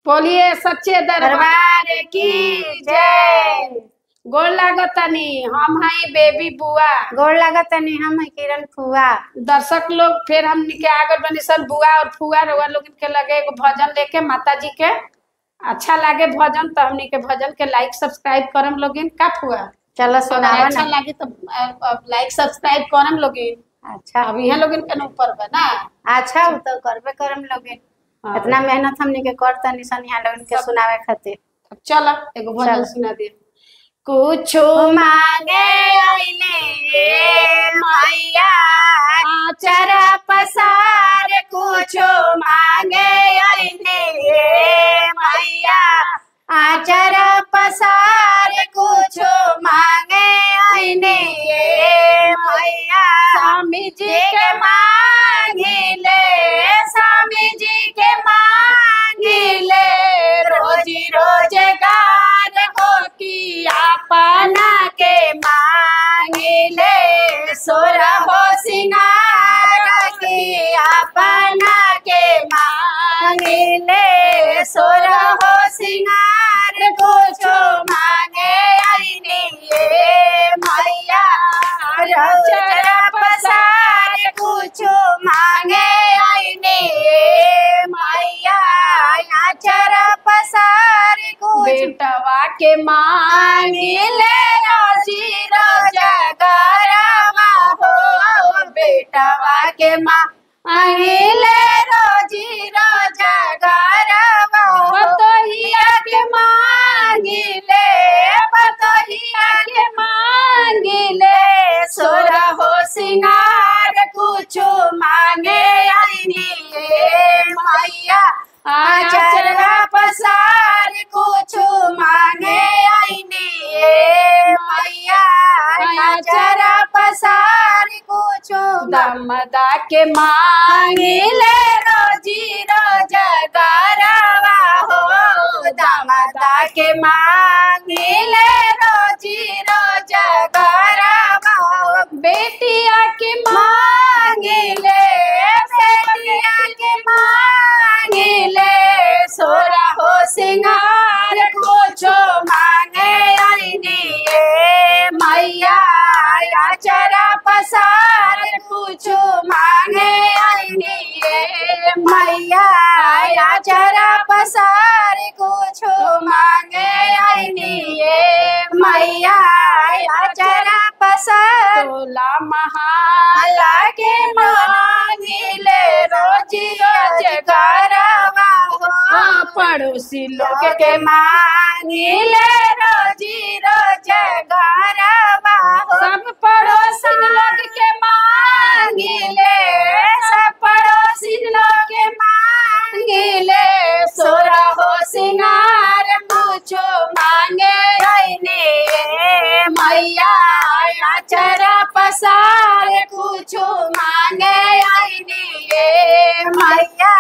बोलिए सच्चे दरबार की जय। गोड़ लागतनी हम हई बेबी बुआ। गोड़ लागतनी हम है किरण फुआ। दर्शक लोग फिर हमनी के आगे बनी सन बुआ और फुआ रउआ लोग के लगे एगो भजन लेके माता जी के अच्छा लागे भजन तो हमनी के भजन के लाइक सब्सक्राइब करम लोगिन का फुआ। चलो सुनावा अच्छा ना। लागे तो लाइक सब्सक्राइब करम लोगिन। अच्छा अब यहाँ लोगिन के ऊपर बा ना। अच्छा वो तो करबे करम लोगिन। हाँ। इतना मेहनत हमनी के करता निसन यहाँ लोगन के सुनावे खातिर। चला एगो भजन सुना दे। कुछो मांगे आइले मैया आचर पसार कुछो मांगे आइले मैया आचर पसार कुछो मांगे आइले मैया स्वामी जी के मांगिले स्वामी जी के मांगिले रोजी रोजगार को की अपना के मांगिले सोर हो सिंगार की अपना के मांगिले सोर हो सिंगार कुछो मांगे आइने मैया रचर पसार कुछो मांगे आइने मैया आचर पसार बेटवा के मांगिले रोजी रोजगारवा हो बेटवा के मांगिले रोजी रोजगारवा बतोहिया के मांगिले बतोहिया के मांगिले सोर हो सिंगार कुछो मांगे आइनी मैया आचर पसार कुछो मांगे आइनी मैया आचर पसार कुछो दमदा के मांगिले रोजी रोजगारवा हो दमदा के मांगिले रोजी रोजगारवा हो बेटिया के मांगिले बेटिया के मांगिले सोरा हो सिंगार कुछो मांगे आइनी मैया आचर पसार कुछो मांगे आइनी मैया आचर पसार कुछो मांगे आइनी मैया आचर पसार तोला महाला के मांगिले रोजी रोजगारवा हो पड़ोसी लोग के मांगिले रोजी रोजगारवा हो सब पड़ोसी लोग के मांगिले सब पड़ोसी लोग के मांगिले सोरा हो सिंगार कुछो मांगे आइने मैया आचर पसार कुछो मांगे आइने मैया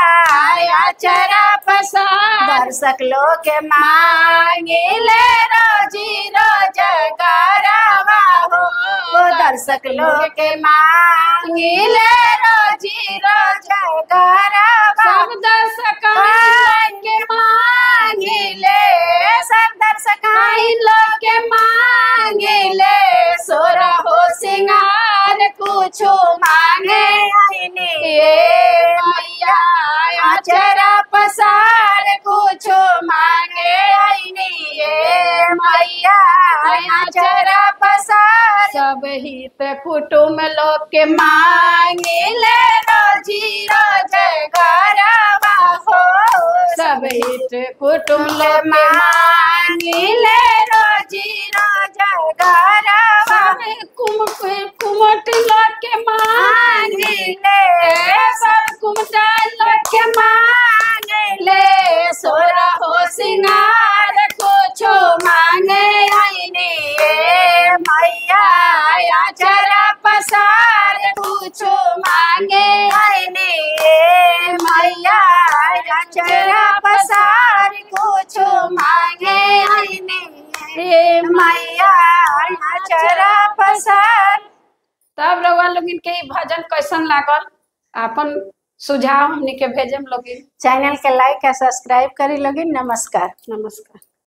आचर पसार दर्शक लोग के मांगिले रोजी रोजगारवा हो दर्शक लोग के मांगिले रोजी रोजगारवा सब दर्शक के मांगिले सब दर्शक लोग के मांगिले सोर हो सिंगार कुछो मांगे आइने मैया आचर पसार कुछो मांगे आइने मैया आचर पसार सब हित कुटुम लोग के मांगिले रोजी रोजगारवा हो सब हित कुटुम लोग के मांगिले रोजी रोजगारवा कुमट लोग के मांगिले सब कुमटा लोग के मांगिले सोर हो सिंगार कुछो मांगे आइने मैया आचर पसार कुछो मांगे आइने मैया आचर पसार कुछो मांगे आइने मैया आचर पसार। तब रउआ लोगन के भजन कैसन लागल अपन सुझाव हमनी के भेजम लोगिन। चैनल के लाइक और सब्सक्राइब करी लोगिन। नमस्कार। नमस्कार।